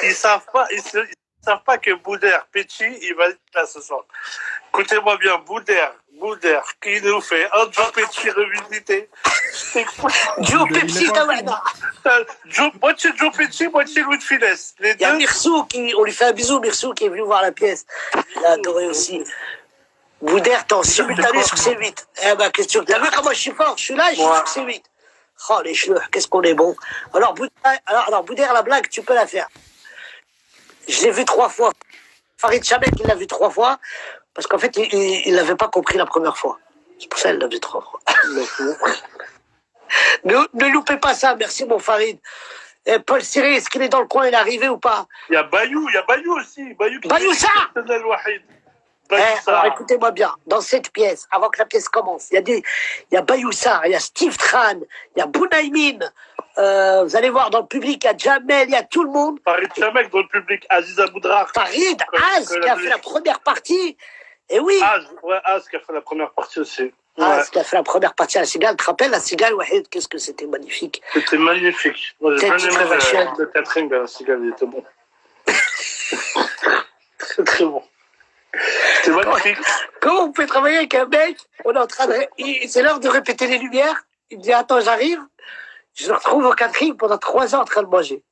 Ils savent pas que Boudère, Petit, il va être là ce soir. Écoutez-moi bien, Boudère, qui nous fait un Joe Petit revisité. Joe Petit, moitié Joe Petit, moitié Louis de Finesse. Il y a Mirsou, on lui fait un bisou, Mirsou qui est venu voir la pièce. Il a adoré aussi. Boudère, t'es en simultané sur C8. Eh ben, question. T'as vu comment je suis fort? Je suis là, je suis sur C8. Oh, les cheveux, qu'est-ce qu'on est bon. Alors, Boudère, la blague, tu peux la faire. Je l'ai vu 3 fois. Farid Chamek, il l'a vu 3 fois. Parce qu'en fait, il n'avait pas compris la première fois. C'est pour ça qu'il l'a vu 3 fois. Ne loupez pas ça. Merci, mon Farid. Et Paul Siré, est-ce qu'il est dans le coin? Il est arrivé ou pas? Il y a Bayou aussi. Bayou ça. Alors écoutez-moi bien, dans cette pièce, avant que la pièce commence, il y a Bayoussar, il y a Steve Tran, il y a Bounaïmin, vous allez voir dans le public, il y a Jamel, il y a tout le monde. Farid Chamek dans le public, Aziz Aboudrar. Farid, Az qui a fait la première partie, et oui. Az qui a fait la première partie aussi. Az qui a fait la première partie à la Cigale, tu te rappelles la Cigale, Wahid, qu'est-ce que c'était magnifique. C'était magnifique. Moi j'ai bien aimé le catering à la Cigale, il était bon. Très très bon. C'est magnifique. Comment on peut travailler avec un mec? On est en train de. C'est l'heure de répéter les lumières. Il me dit attends, j'arrive. Je le retrouve au catering pendant 3 ans en train de manger.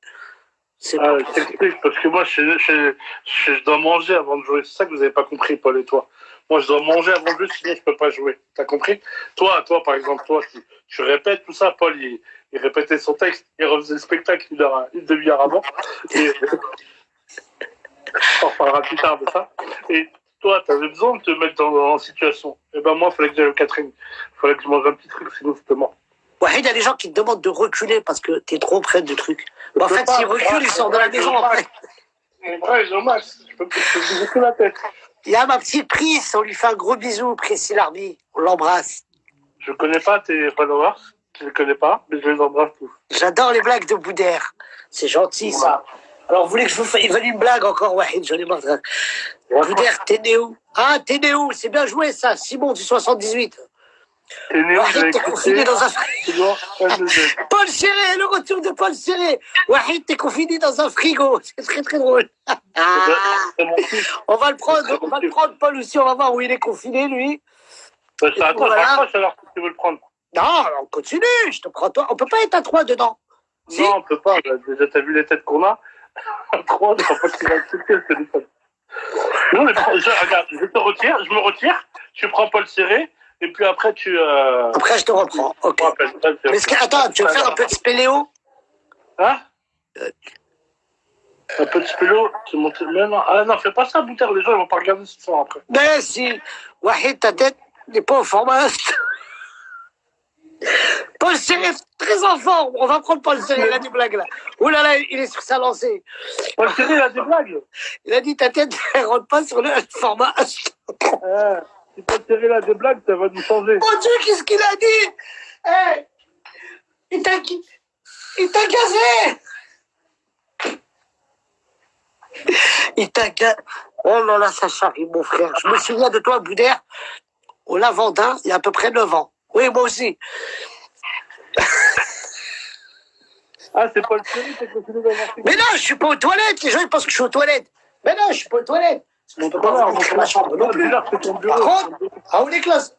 C'est technique parce que moi je dois manger avant de jouer. C'est ça que vous n'avez pas compris, Paul et toi. Moi je dois manger avant de jouer, sinon je peux pas jouer. T'as compris? Toi par exemple, tu répètes tout ça. Paul il répétait son texte, il refaisait le spectacle une demi-heure avant. Et... On reparlera plus tard de ça. Et toi, tu avais besoin de te mettre en situation. Et ben moi, il fallait que j'aille au catering. Il fallait que je mange un petit truc, sinon c'était mort. Ouais, il y a des gens qui te demandent de reculer parce que t'es trop près du truc. Mais en fait, s'ils reculent, ils sortent de la maison après. Ouais, Jean-Max, je peux bouger que la tête. Il y a ma petite Pris, on lui fait un gros bisou, Priscille Larbi. On l'embrasse. Je connais pas tes followers, je les connais pas, mais je les embrasse tous. J'adore les blagues de Boudère. C'est gentil, ça. Alors, vous voulez que je vous fasse une blague encore? Ouais, j'en ai marre. Boudère, t'es né où? Ah, t'es né où? C'est bien joué, ça. Simon du 78. T'es né où? Wahid, t'es confiné dans un frigo. Paul Serré, le retour de Paul Serré. Wahid, t'es confiné dans un frigo. C'est très, très drôle. On va le prendre, Paul aussi. On va voir où il est confiné, lui. Attends, alors, si tu veux le prendre. Non, on continue. Je te prends toi. On peut pas être à 3 dedans. Si? Non, on peut pas. Déjà, t'as vu les têtes qu'on a? À 3, je crois pas que tu vas accepter le téléphone. Non, mais regarde, je me retire, tu prends Paul Serré, et puis après tu... Après je te reprends, ok. Mais attends, tu veux faire un peu de spéléo? Hein? Un peu de spéléo, tu montes... Mais non, non, fais pas ça, Boutère, les gens ils vont pas regarder ce soir après. Mais si, Wahid, ta tête n'est pas au format... Paul Serré, très en forme. On va prendre Paul Serré, il a des blagues là. Oh là là, il est sur sa lancée. Paul Serré, il a des blagues. Il a dit ta tête ne rentre pas sur le format. Si Paul Serré, il a des blagues, ça va nous changer. Mon Dieu, qu'est-ce qu'il a dit? Hey, il t'a gazé. Il t'a gazé. Oh là là, ça charrie, mon frère. Je me souviens de toi, Boudère, au Lavandin, il y a à peu près 9 ans. Oui, moi aussi. Ah, c'est Paul Serré qui est confiné dans un frigo. Mais non, je suis pas aux toilettes. Les gens ils pensent que je suis aux toilettes. Mais non, je suis pas aux toilettes. On peut pas rentrer dans ma chambre non plus. Par contre, Raoul Éclose,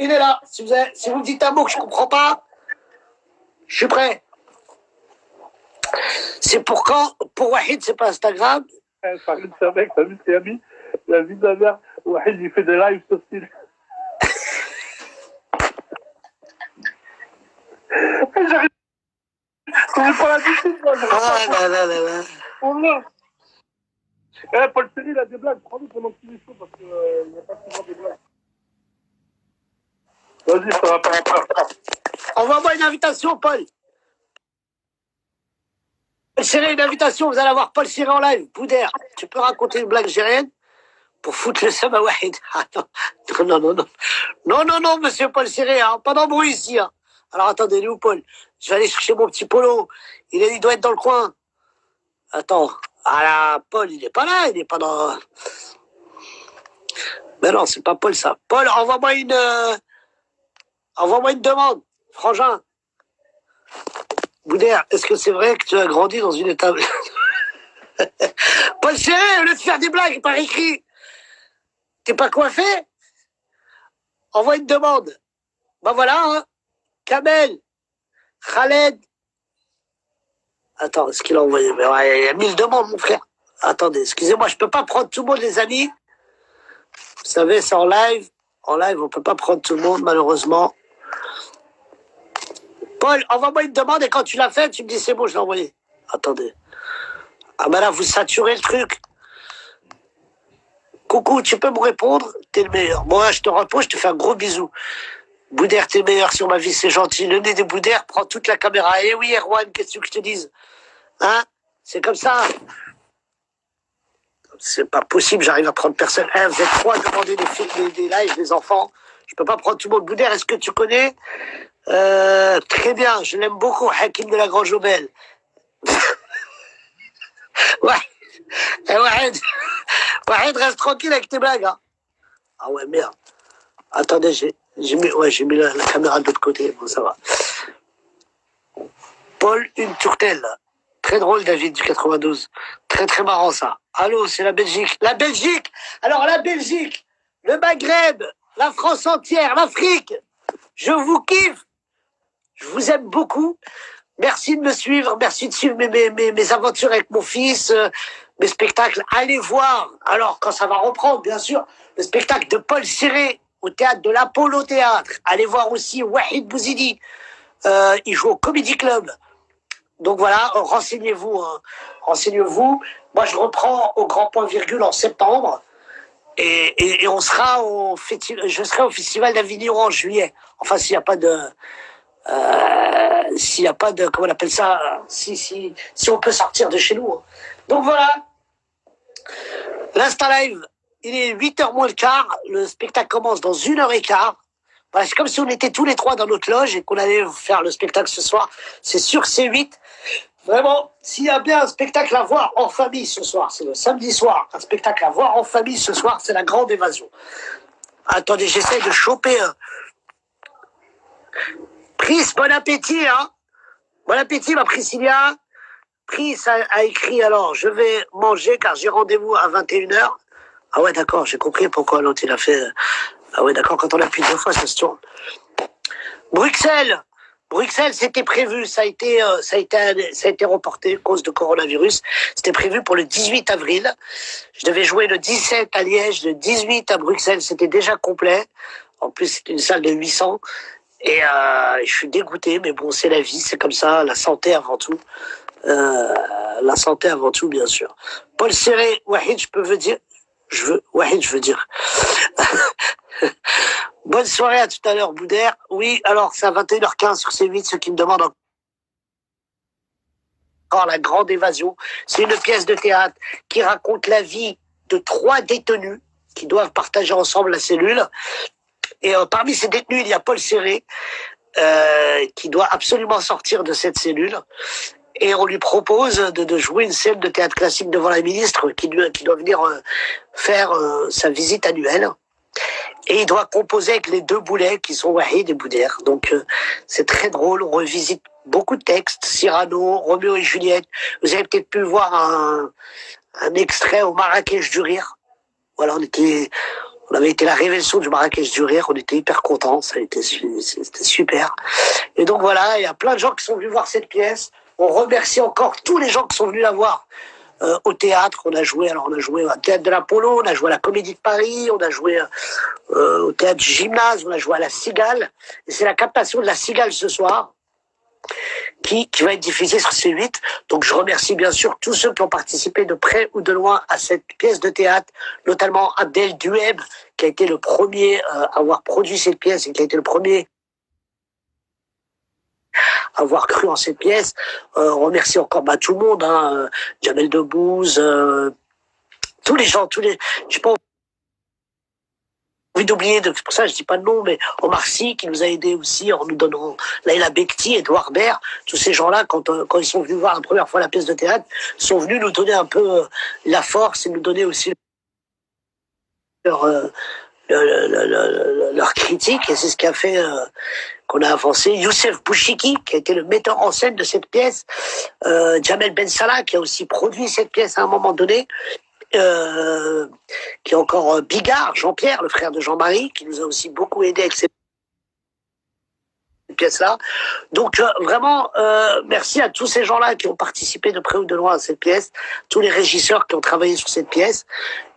il est là. Si vous me dites un mot que je comprends pas, je suis prêt. C'est pour quand? Pour Wahid, c'est pas Instagram. Farid Chamek, t'as vu tes amis? La vie de la mère, Wahid, il fait des lives sur style. J'arrive. C'est pas la discipline, moi. Ah là. On l'a. Paul Serré, il a des blagues. Prends-le pendant que tu es chaud parce qu'il n'y a pas souvent des blagues. Vas-y, ça va pas. Envoie-moi une invitation, Paul. Paul Serré, une invitation. Vous allez avoir Paul Serré en live. Boudère, tu peux raconter une blague algérienne pour foutre le seum à Wahid? Ah non, monsieur Paul Serré, hein. Pas d'embrouille ici, hein. Alors attendez, nous, Paul, je vais aller chercher mon petit Polo. Il doit être dans le coin. Attends. Ah là, Paul, il n'est pas là, il n'est pas dans... Mais non, c'est pas Paul, ça. Paul, envoie-moi une demande, frangin. Boudère, est-ce que c'est vrai que tu as grandi dans une étable... Paul Serré, au lieu de faire des blagues par écrit, t'es pas coiffé? Envoie une demande. Ben voilà, hein. Kamel, Khaled. Attends, est-ce qu'il a envoyé? Mais ouais, il y a 1000 demandes, mon frère. Attendez, excusez-moi, je peux pas prendre tout le monde, les amis. Vous savez, c'est en live. En live, on peut pas prendre tout le monde, malheureusement. Paul, envoie-moi une demande et quand tu l'as fait, tu me dis c'est bon, je l'ai envoyé. Attendez. Ah ben là, vous saturez le truc. Coucou, tu peux me répondre? T'es le meilleur. Moi, je te repose, je te fais un gros bisou. Boudère, t'es meilleur sur ma vie, c'est gentil. Le nez de Boudère prend toute la caméra. Eh oui, Erwan, qu'est-ce que je te dise? Hein? C'est comme ça. C'est pas possible, j'arrive à prendre personne. Eh, vous êtes trois à demander des lives, des enfants. Je peux pas prendre tout le monde. Boudère, est-ce que tu connais? Très bien, je l'aime beaucoup, Hakim de la Grange Aubel. Ouais. Eh, Wahed, reste tranquille avec tes blagues. Hein. Ah ouais, merde. Attendez, j'ai mis la caméra de l'autre côté. Bon, ça va. Paul, une tourtelle. Très drôle, David, du 92. Très, très marrant, ça. Allô, c'est la Belgique. La Belgique! Alors, la Belgique, le Maghreb, la France entière, l'Afrique. Je vous kiffe. Je vous aime beaucoup. Merci de me suivre. Merci de suivre mes aventures avec mon fils, mes spectacles. Allez voir, alors, quand ça va reprendre, bien sûr, le spectacle de Paul Serré au théâtre de l'Apollo Théâtre. Allez voir aussi Wahid Bouzidi. Il joue au Comedy Club. Donc voilà, renseignez-vous. Hein. Renseignez-vous. Moi, je reprends au Grand Point Virgule en septembre. Et on sera je serai au Festival d'Avignon en juillet. Enfin, s'il n'y a pas de... comment on appelle ça, si on peut sortir de chez nous. Hein. Donc voilà, l'Insta Live, il est 8h moins le quart, le spectacle commence dans 1h15. Voilà, c'est comme si on était tous les trois dans notre loge et qu'on allait faire le spectacle ce soir. C'est sur C8. Vraiment, s'il y a bien un spectacle à voir en famille ce soir, c'est le samedi soir, un spectacle à voir en famille ce soir, c'est La Grande Évasion. Attendez, j'essaie de choper un... Pris, bon appétit, hein. Bon appétit, ma Priscilla. Pris a écrit, alors, je vais manger car j'ai rendez-vous à 21h. Ah ouais, d'accord, j'ai compris pourquoi l'autre il a fait... Ah ouais, d'accord, quand on appuie 2 fois, ça se tourne. Bruxelles, c'était prévu, ça a été reporté à cause de coronavirus. C'était prévu pour le 18 avril. Je devais jouer le 17 à Liège, le 18 à Bruxelles, c'était déjà complet. En plus, c'était une salle de 800. Et je suis dégoûté, mais bon, c'est la vie, c'est comme ça, la santé avant tout. La santé avant tout, bien sûr. Paul Serré, Wahid, Wahid, je veux dire. Bonne soirée, à tout à l'heure, Boudère. Oui, alors, c'est à 21h15 sur C8, ceux qui me demandent encore La Grande Évasion. C'est une pièce de théâtre qui raconte la vie de 3 détenus qui doivent partager ensemble la cellule. Et parmi ces détenus, il y a Paul Serré, qui doit absolument sortir de cette cellule. Et on lui propose de jouer une scène de théâtre classique devant la ministre qui doit venir faire sa visite annuelle. Et il doit composer avec les 2 boulets qui sont Wahid et Boudère. Donc c'est très drôle, on revisite beaucoup de textes, Cyrano, Roméo et Juliette. Vous avez peut-être pu voir un extrait au Marrakech du Rire. Voilà, on avait été la révélation du Marrakech du Rire, on était hyper contents, c'était super. Et donc voilà, il y a plein de gens qui sont venus voir cette pièce. On remercie encore tous les gens qui sont venus la voir au théâtre. On a joué au théâtre de l'Apollo, on a joué à la Comédie de Paris, on a joué au théâtre du Gymnase, on a joué à la Cigale. Et c'est la captation de la Cigale ce soir qui va être diffusée sur C8. Donc je remercie bien sûr tous ceux qui ont participé de près ou de loin à cette pièce de théâtre, notamment Abdel Dueb, qui a été le premier à avoir produit cette pièce et qui a été le premier à avoir cru en cette pièce. On remercie encore tout le monde, hein, Jamel Debbouze, tous les gens, j'ai pas envie d'oublier, c'est pour ça que je dis pas de nom, mais Omar Sy qui nous a aidés aussi en nous donnant Laila Bekti, Edouard Baird, tous ces gens-là, quand ils sont venus voir la première fois la pièce de théâtre, sont venus nous donner un peu la force et nous donner aussi leur critique, et c'est ce qui a fait qu'on a avancé. Youssef Bouchiki, qui a été le metteur en scène de cette pièce. Jamel Ben Salah, qui a aussi produit cette pièce à un moment donné. Qui est encore Bigard, Jean-Pierre, le frère de Jean-Marie, qui nous a aussi beaucoup aidé avec cette pièce-là. Donc vraiment, merci à tous ces gens-là qui ont participé de près ou de loin à cette pièce, tous les régisseurs qui ont travaillé sur cette pièce.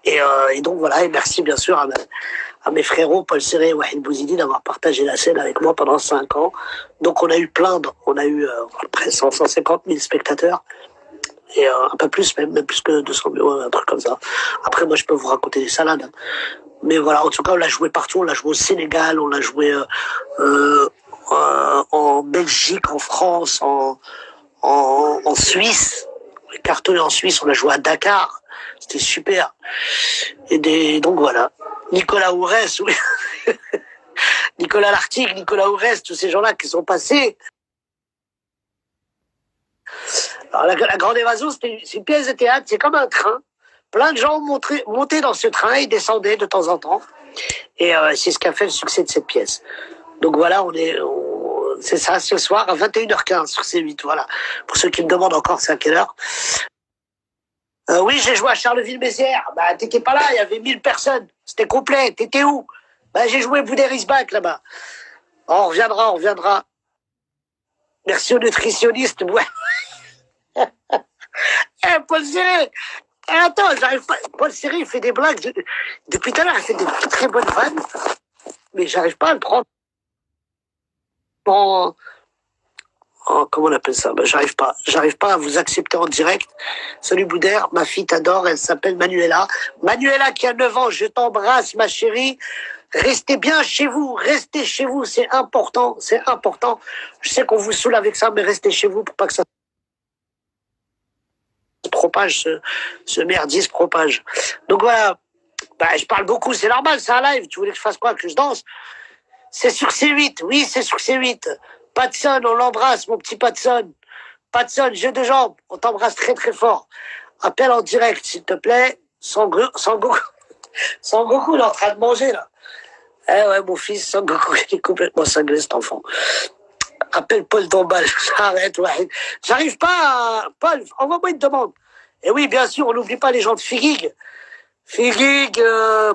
Et donc voilà, et merci bien sûr à mes frérots Paul Serré et Wahid Bouzidi d'avoir partagé la scène avec moi pendant 5 ans. Donc on a eu on a eu près 150 000 spectateurs. Et un peu plus, même plus que 200 000, un truc comme ça. Après, moi, je peux vous raconter des salades. Mais voilà, en tout cas, on l'a joué partout. On l'a joué au Sénégal, on l'a joué en Belgique, en France, en Suisse. On est cartonné en Suisse, on l'a joué à Dakar. C'était super. Donc voilà. Nicolas Ourès, oui. Nicolas Lartigue, Nicolas Ourès, tous ces gens-là qui sont passés. Alors, la Grande Évasion, c'est une pièce de théâtre, c'est comme un train. Plein de gens montaient dans ce train et descendaient de temps en temps. Et c'est ce qui a fait le succès de cette pièce. Donc voilà, c'est ça, ce soir à 21h15 sur C8. Voilà. Pour ceux qui me demandent encore, c'est à quelle heure. Oui, j'ai joué à Charleville-Mézières. Bah, t'étais pas là, il y avait 1000 personnes. C'était complet. T'étais où? Bah, j'ai joué Boudérisbac là-bas. Oh, on reviendra. Merci aux nutritionnistes. Ouais. Paul Serré, attends, j'arrive pas. Paul Serré, il fait des blagues. Depuis tout à l'heure, il fait des très bonnes vannes, mais j'arrive pas à le prendre comment on appelle ça? Ben, j'arrive pas à vous accepter en direct. Salut Boudère, ma fille t'adore, elle s'appelle Manuela. Manuela qui a 9 ans, je t'embrasse ma chérie. Restez bien chez vous, c'est important. Je sais qu'on vous saoule avec ça, mais restez chez vous pour pas que ça se propage, ce merdier se propage. Donc voilà, bah, je parle beaucoup, c'est normal, c'est un live. Tu voulais que je fasse quoi? Que je danse? C'est sur C8, oui, c'est sur C8. Patson, on l'embrasse, mon petit Patson. Patson, jeu de jambes, on t'embrasse très très fort. Appelle en direct, s'il te plaît. Sangoku, il est en train de manger, là. Eh ouais, mon fils, Sangoku, il est complètement cinglé, cet enfant. Appelle Paul Dombal, j'arrête, ouais. J'arrive pas à... Paul, envoie-moi une demande. Et oui, bien sûr, on n'oublie pas les gens de Figuig. Figuig,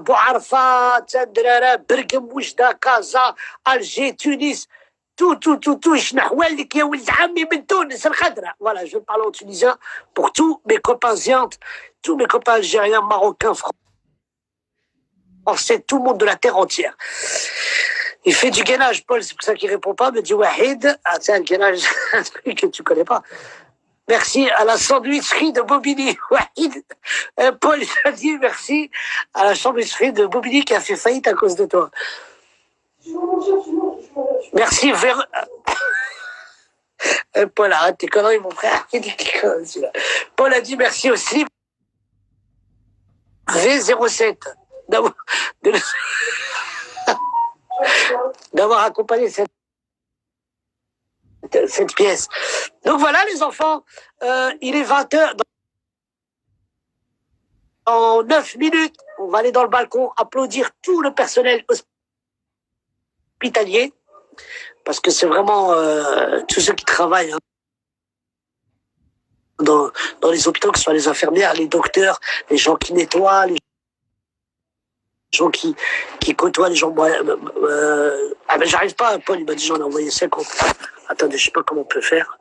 Bouarfa, Tsandrara, Bergam, Oujda, Kaza, Alger, Tunis, tout, voilà, je parle en tunisien pour tous mes copains ziantes, tous mes copains algériens, marocains, français, tout le monde de la terre entière. Il fait du gainage, Paul, c'est pour ça qu'il répond pas, me dit Wahid, ah, c'est un gainage, un truc que tu connais pas. Merci à la sandwicherie de Bobigny. Wahid, Paul, a dit merci à la sandwicherie de Bobigny qui a fait faillite à cause de toi. Merci, Paul, arrête tes conneries, mon frère. Paul a dit merci aussi. V07 d'avoir accompagné cette pièce. Donc voilà les enfants, il est 20h. En 9 minutes, on va aller dans le balcon applaudir tout le personnel hospitalier, parce que c'est vraiment tous ceux qui travaillent dans les hôpitaux, que ce soit les infirmières, les docteurs, les gens qui nettoient, les gens qui côtoient les gens. Ah ben j'arrive pas, Paul, il m'a dit j'en ai envoyé 50. Attendez, je sais pas comment on peut faire.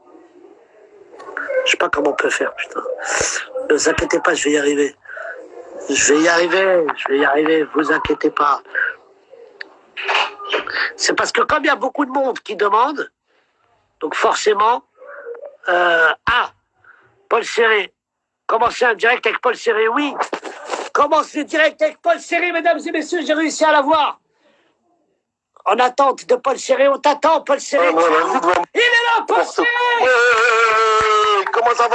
Putain. Ne vous inquiétez pas, je vais y arriver. Vous inquiétez pas. C'est parce que comme il y a beaucoup de monde qui demande, donc forcément, Paul Serré, commencez un direct avec Paul Serré, oui. Commencez direct avec Paul Serré, mesdames et messieurs, j'ai réussi à l'avoir. En attente de Paul Serré, on t'attend, Paul Serré. Il est là, Paul Serré. Comment ça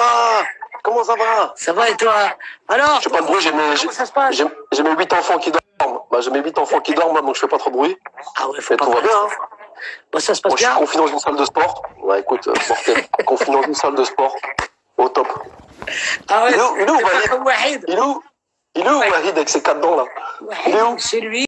va? Ça va et toi? Alors, je fais pas de bruit, comment ça se passe? j'ai mes 8 enfants qui dorment. Bah, j'ai mes 8 enfants qui dorment, donc je fais pas trop de bruit. Ah ouais, faut pas. Tout va bien, hein. Bon, ça se passe bien. Je suis confiné dans une salle de sport. Ouais, écoute, mortel. Confiné dans une salle de sport. Au top. Ah ouais, il est où, Wahid? Il est où Wahid avec ses 4 dents, là? Il est où? C'est lui.